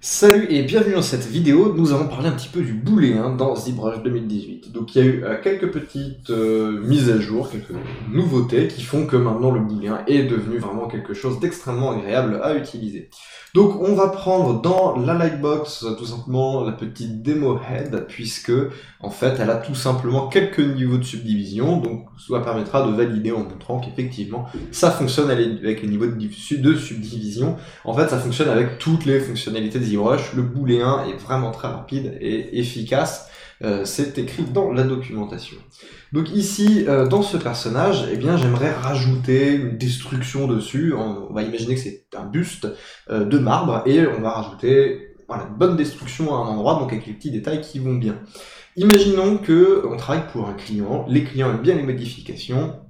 Salut et bienvenue dans cette vidéo. Nous allons parler un petit peu du booléen dans ZBrush 2018. Donc il y a eu quelques petites mises à jour, quelques nouveautés qui font que maintenant le booléen est devenu vraiment quelque chose d'extrêmement agréable à utiliser. Donc on va prendre dans la lightbox tout simplement la petite demo head, puisque en fait elle a tout simplement quelques niveaux de subdivision, donc cela permettra de valider en montrant qu'effectivement ça fonctionne avec les niveaux de subdivision. En fait ça fonctionne avec toutes les fonctionnalités de ZBrush. Le booléen est vraiment très rapide et efficace. C'est écrit dans la documentation. Donc ici, dans ce personnage, eh bien, j'aimerais rajouter une destruction dessus. On va imaginer que c'est un buste de marbre et on va rajouter voilà, une bonne destruction à un endroit, donc avec les petits détails qui vont bien. Imaginons que on travaille pour un client, les clients aiment bien les modifications,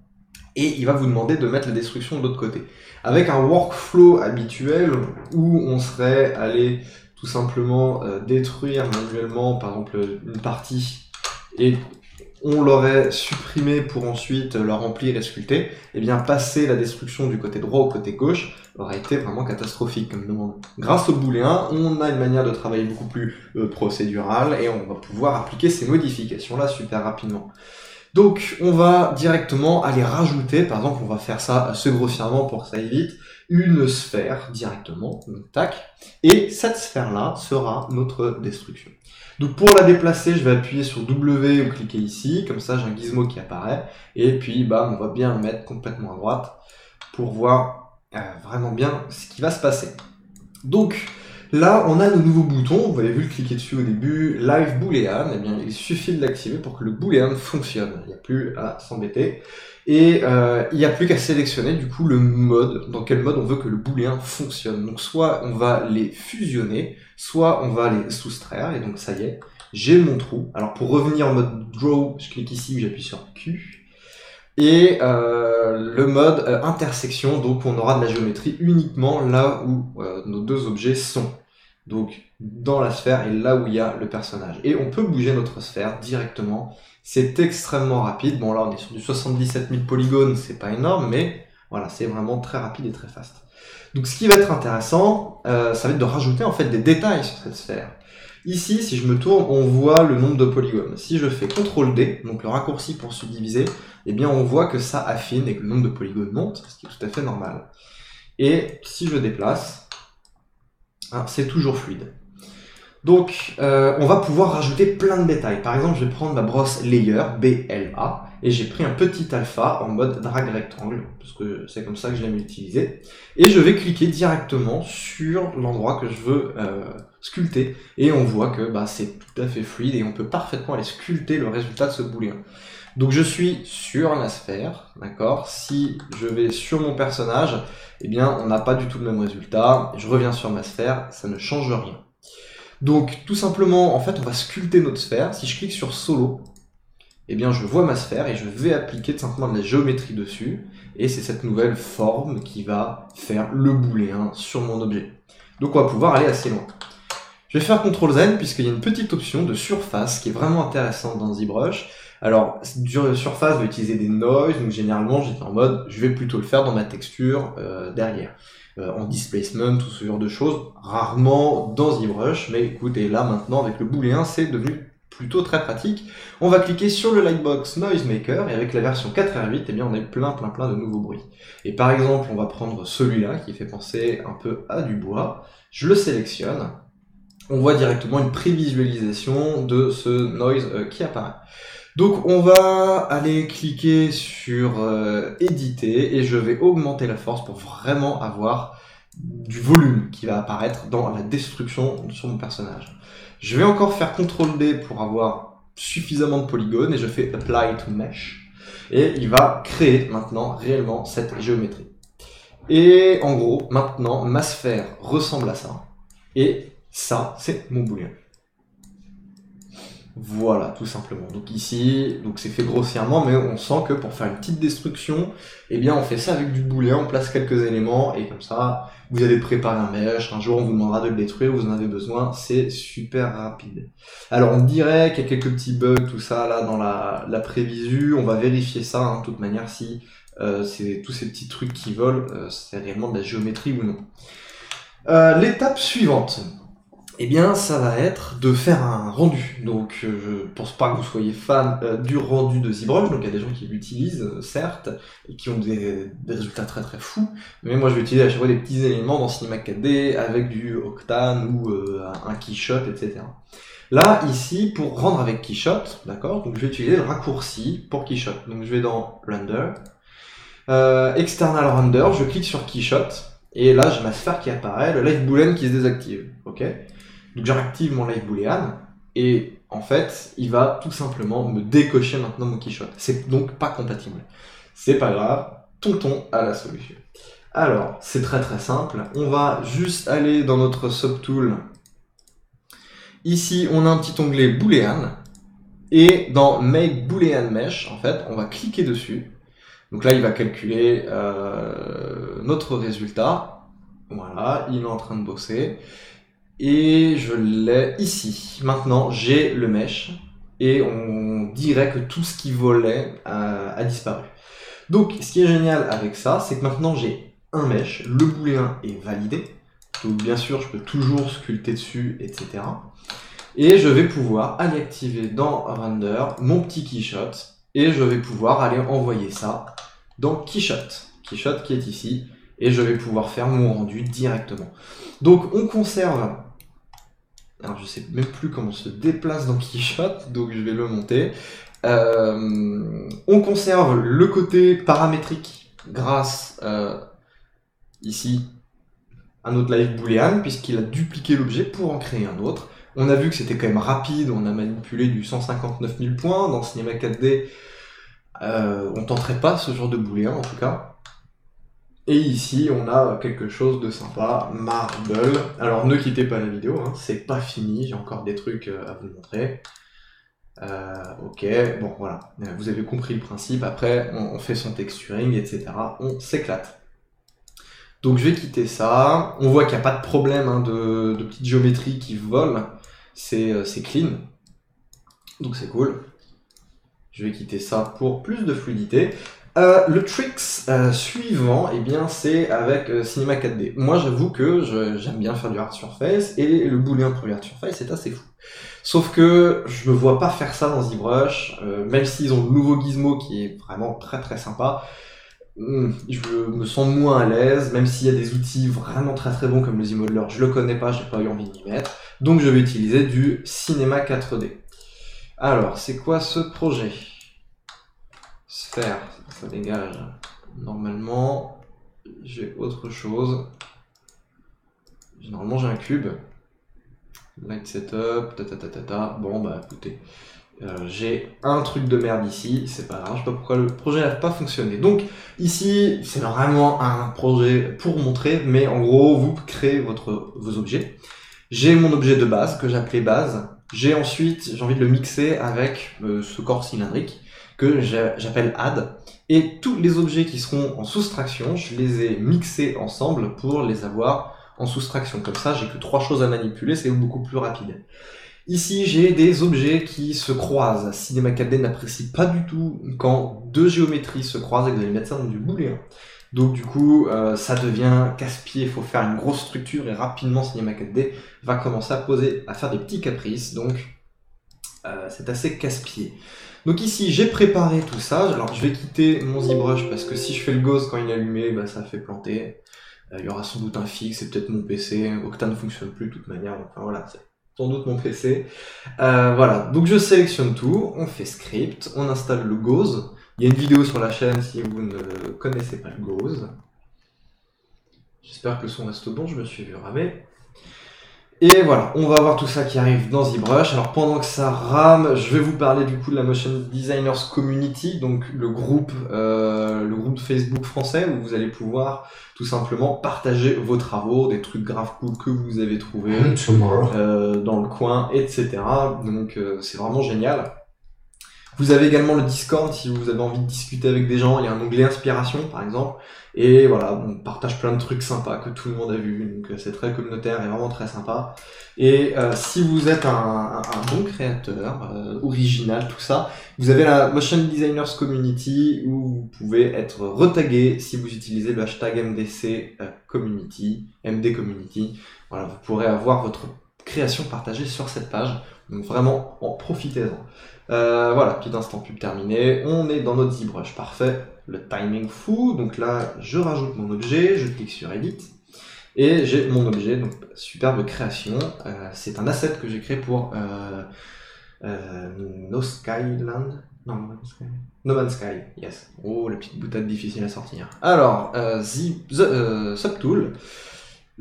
et il va vous demander de mettre la destruction de l'autre côté. Avec un workflow habituel où on serait allé tout simplement détruire manuellement par exemple une partie et on l'aurait supprimé pour ensuite le remplir et sculpter, et bien passer la destruction du côté droit au côté gauche aurait été vraiment catastrophique comme demande. Grâce au booléen, on a une manière de travailler beaucoup plus procédurale et on va pouvoir appliquer ces modifications là super rapidement. Donc on va directement aller rajouter, par exemple on va faire ça assez grossièrement pour que ça aille vite, une sphère directement, donc tac, et cette sphère-là sera notre destruction. Donc pour la déplacer, je vais appuyer sur W ou cliquer ici, comme ça j'ai un gizmo qui apparaît, et puis on va bien le mettre complètement à droite pour voir vraiment bien ce qui va se passer. Donc là, on a nos nouveaux boutons, vous avez vu le cliquer dessus au début, Live Boolean, eh bien il suffit de l'activer pour que le boolean fonctionne, il n'y a plus à s'embêter. Et il n'y a plus qu'à sélectionner du coup le mode, dans quel mode on veut que le booléen fonctionne. Donc soit on va les fusionner, soit on va les soustraire, et donc ça y est, j'ai mon trou. Alors pour revenir en mode Draw, je clique ici, j'appuie sur Q. Et le mode intersection, donc on aura de la géométrie uniquement là où nos deux objets sont. Donc dans la sphère et là où il y a le personnage. Et on peut bouger notre sphère directement. C'est extrêmement rapide. Bon là on est sur du 77 000 polygones, c'est pas énorme, mais voilà, c'est vraiment très rapide et très fast. Donc ce qui va être intéressant, ça va être de rajouter en fait des détails sur cette sphère. Ici, si je me tourne, on voit le nombre de polygones. Si je fais CTRL-D, donc le raccourci pour subdiviser, eh bien on voit que ça affine et que le nombre de polygones monte, ce qui est tout à fait normal. Et si je déplace, c'est toujours fluide. Donc on va pouvoir rajouter plein de détails. Par exemple, je vais prendre ma brosse Layer, BLA, et j'ai pris un petit alpha en mode drag rectangle, parce que c'est comme ça que je l'aime utiliser. Et je vais cliquer directement sur l'endroit que je veux sculpter, et on voit que c'est tout à fait fluide, et on peut parfaitement aller sculpter le résultat de ce booléen. Donc je suis sur la sphère, d'accord. Si je vais sur mon personnage, eh bien on n'a pas du tout le même résultat. Je reviens sur ma sphère, ça ne change rien. Donc tout simplement, en fait, on va sculpter notre sphère. Si je clique sur Solo, eh bien je vois ma sphère et je vais appliquer tout simplement de la géométrie dessus. Et c'est cette nouvelle forme qui va faire le booléen sur mon objet. Donc on va pouvoir aller assez loin. Je vais faire CTRL-Z puisqu'il y a une petite option de surface qui est vraiment intéressante dans ZBrush. Alors, surface va utiliser des noise, donc généralement j'étais en mode, je vais plutôt le faire dans ma texture derrière. En displacement, tout ce genre de choses, rarement dans ZBrush, mais écoutez, là maintenant avec le booléen c'est devenu plutôt très pratique. On va cliquer sur le Lightbox Noise Maker, et avec la version 4.8, eh bien on a plein de nouveaux bruits. Et par exemple, on va prendre celui-là qui fait penser un peu à du bois, je le sélectionne, on voit directement une prévisualisation de ce noise qui apparaît. Donc on va aller cliquer sur éditer et je vais augmenter la force pour vraiment avoir du volume qui va apparaître dans la destruction sur mon personnage. Je vais encore faire CTRL-D pour avoir suffisamment de polygones et je fais Apply to Mesh et il va créer maintenant réellement cette géométrie. Et en gros, maintenant ma sphère ressemble à ça et ça c'est mon booléen. Voilà, tout simplement. Donc ici, c'est fait grossièrement, mais on sent que pour faire une petite destruction, eh bien on fait ça avec du booléen, on place quelques éléments, et comme ça, vous allez préparer un mesh, un jour on vous demandera de le détruire, vous en avez besoin, c'est super rapide. Alors on dirait qu'il y a quelques petits bugs, tout ça, là, dans la prévisu, on va vérifier ça, de toute manière, si c'est tous ces petits trucs qui volent, c'est réellement de la géométrie ou non. L'étape suivante. eh bien, ça va être de faire un rendu. Donc, je pense pas que vous soyez fan du rendu de ZBrush. Donc, il y a des gens qui l'utilisent, certes, et qui ont des résultats très très fous. Mais moi, je vais utiliser à chaque fois des petits éléments dans Cinema 4D avec du Octane ou un Keyshot, etc. Là, ici, pour rendre avec Keyshot, d'accord, donc je vais utiliser le raccourci pour Keyshot. Donc, je vais dans Render, External Render, je clique sur Keyshot, et là, j'ai ma sphère qui apparaît, le Live Boolean qui se désactive, ok. Donc j'active mon Live Boolean, et en fait, il va tout simplement me décocher maintenant mon Keyshot. C'est donc pas compatible. C'est pas grave, tonton a la solution. Alors, c'est très très simple. On va juste aller dans notre subtool. Ici, on a un petit onglet Boolean, et dans Make Boolean Mesh, en fait, on va cliquer dessus. Donc là, il va calculer notre résultat. Voilà, il est en train de bosser. Et je l'ai ici. Maintenant, j'ai le mesh et on dirait que tout ce qui volait a disparu. Donc, ce qui est génial avec ça, c'est que maintenant j'ai un mesh, le booléen est validé. Donc, bien sûr, je peux toujours sculpter dessus, etc. Et je vais pouvoir aller activer dans Render mon petit Keyshot et je vais pouvoir aller envoyer ça dans Keyshot. Keyshot qui est ici. Et je vais pouvoir faire mon rendu directement. Donc, on conserve. Alors je sais même plus comment on se déplace dans Keyshot, donc je vais le monter. On conserve le côté paramétrique grâce ici à notre live boolean, puisqu'il a dupliqué l'objet pour en créer un autre. On a vu que c'était quand même rapide, on a manipulé du 159 000 points. Dans Cinema 4D, on tenterait pas ce genre de booléen en tout cas. Et ici, on a quelque chose de sympa, Marble. Alors, ne quittez pas la vidéo, hein, c'est pas fini, j'ai encore des trucs à vous montrer. Ok, bon, voilà, vous avez compris le principe. Après, on fait son texturing, etc. On s'éclate. Donc, je vais quitter ça. On voit qu'il n'y a pas de problème hein, de petites géométries qui volent. C'est clean. Donc, c'est cool. Je vais quitter ça pour plus de fluidité. Le tricks suivant, eh bien, c'est avec Cinema 4D. Moi, j'avoue que j'aime bien faire du hard surface et le booléen pour le hard surface est assez fou. Sauf que je ne vois pas faire ça dans ZBrush, même s'ils ont le nouveau gizmo qui est vraiment très très sympa. Je me sens moins à l'aise, même s'il y a des outils vraiment très très bons comme le Z-Modeler, je le connais pas, j'ai pas eu envie de m'y mettre. Donc je vais utiliser du Cinema 4D. Alors, c'est quoi ce projet? Sphère, ça dégage. Normalement, j'ai autre chose. Normalement, j'ai un cube. Light setup, Bon, bah écoutez, j'ai un truc de merde ici, c'est pas grave, je sais pas pourquoi le projet n'a pas fonctionné. Donc, ici, c'est vraiment un projet pour montrer, mais en gros, vous créez vos objets. J'ai mon objet de base, que j'appelais base. J'ai envie de le mixer avec ce corps cylindrique que j'appelle add, et tous les objets qui seront en soustraction, je les ai mixés ensemble pour les avoir en soustraction. Comme ça, j'ai que 3 choses à manipuler, c'est beaucoup plus rapide. Ici, j'ai des objets qui se croisent. Cinema 4D n'apprécie pas du tout quand 2 géométries se croisent et que vous allez mettre ça dans du booléen. Donc du coup, ça devient casse-pied, il faut faire une grosse structure et rapidement Cinema 4D va commencer à faire des petits caprices, donc c'est assez casse-pied. Donc ici, j'ai préparé tout ça. Alors je vais quitter mon ZBrush parce que si je fais le ghost quand il est allumé, bah, ça fait planter. Il y aura sans doute un fixe, c'est peut-être mon PC. Octane ne fonctionne plus de toute manière, donc enfin, voilà, c'est sans doute mon PC. Voilà, donc je sélectionne tout, on fait script, on installe le Gauze. Il y a une vidéo sur la chaîne si vous ne connaissez pas le Gauze. J'espère que le son reste bon, je me suis vu ramer. Et voilà, on va avoir tout ça qui arrive dans ZBrush. Alors pendant que ça rame, je vais vous parler du coup de la Motion Designers Community, donc le groupe Facebook français où vous allez pouvoir tout simplement partager vos travaux, des trucs grave cool que vous avez trouvés dans le coin, etc. Donc c'est vraiment génial. Vous avez également le Discord si vous avez envie de discuter avec des gens. Il y a un onglet inspiration par exemple. Et voilà, on partage plein de trucs sympas que tout le monde a vu. Donc c'est très communautaire et vraiment très sympa. Et si vous êtes un bon créateur, original, tout ça, vous avez la Motion Designers Community où vous pouvez être retagué si vous utilisez le hashtag MDC Community, MD Community. Voilà, vous pourrez avoir votre création partagée sur cette page. Donc vraiment, en profitez-en. Voilà, petit instant pub terminé. On est dans notre ZBrush, parfait. Le timing fou. Donc là, je rajoute mon objet, je clique sur Edit. Et j'ai mon objet, donc superbe création. C'est un asset que j'ai créé pour No Skyland. Non, No Man's Sky, yes. Oh, la petite boutade difficile à sortir. Alors, Subtool.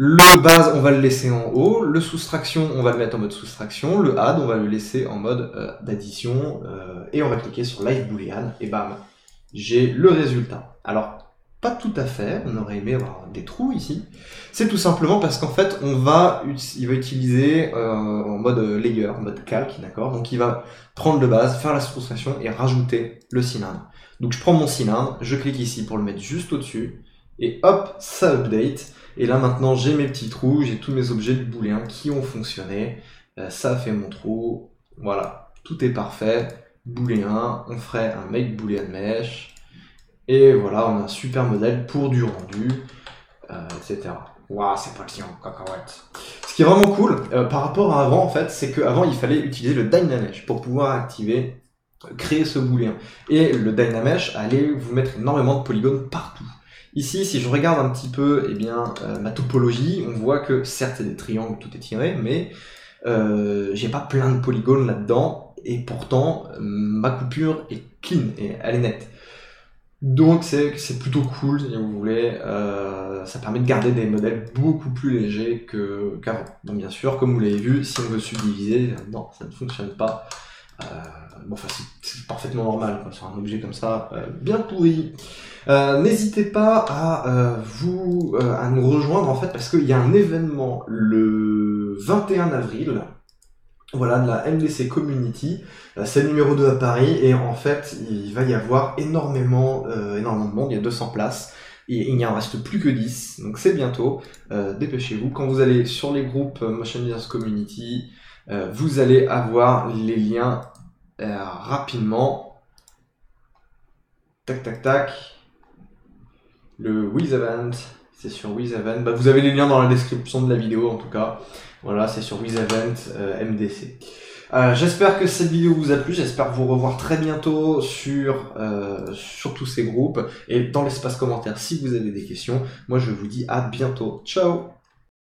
Le base, on va le laisser en haut. Le soustraction, on va le mettre en mode soustraction. Le add, on va le laisser en mode d'addition. Et on va cliquer sur Live Boolean. Et bam, j'ai le résultat. Alors, pas tout à fait. On aurait aimé avoir des trous ici. C'est tout simplement parce qu'en fait, il va utiliser en mode layer, en mode calque, d'accord. Donc, il va prendre le base, faire la soustraction et rajouter le cylindre. Donc, je prends mon cylindre, je clique ici pour le mettre juste au-dessus. Et hop, ça update. Et là maintenant j'ai mes petits trous, j'ai tous mes objets de booléen qui ont fonctionné. Ça fait mon trou. Voilà, tout est parfait. Booléen, on ferait un make boolean mesh. Et voilà, on a un super modèle pour du rendu, etc. Waouh, c'est pas le en cacahuète. Ce qui est vraiment cool par rapport à avant, en fait, c'est qu'avant il fallait utiliser le Dynamesh pour pouvoir activer, créer ce booléen. Et le Dynamesh allait vous mettre énormément de polygones partout. Ici, si je regarde un petit peu eh bien, ma topologie, on voit que certes c'est des triangles, tout est tiré, mais j'ai pas plein de polygones là-dedans, et pourtant ma coupure est clean, et elle est nette. Donc c'est plutôt cool, si vous voulez, ça permet de garder des modèles beaucoup plus légers qu'avant. Donc bien sûr, comme vous l'avez vu, si on veut subdiviser, non, ça ne fonctionne pas. Bon, enfin, c'est parfaitement normal quoi, sur un objet comme ça, bien pourri. N'hésitez pas à nous rejoindre en fait parce qu'il y a un événement le 21 avril. Voilà, de la MDC Community, c'est le numéro 2 à Paris, et en fait, il va y avoir énormément de monde, il y a 200 places, et il n'y en reste plus que 10, donc c'est bientôt, dépêchez-vous. Quand vous allez sur les groupes Motion Designers Community, vous allez avoir les liens rapidement. Tac, tac, tac. Le With Event, c'est sur With Event, vous avez les liens dans la description de la vidéo en tout cas. Voilà, c'est sur With Event MDC. J'espère que cette vidéo vous a plu, j'espère vous revoir très bientôt sur tous ces groupes et dans l'espace commentaire si vous avez des questions. Moi je vous dis à bientôt, ciao.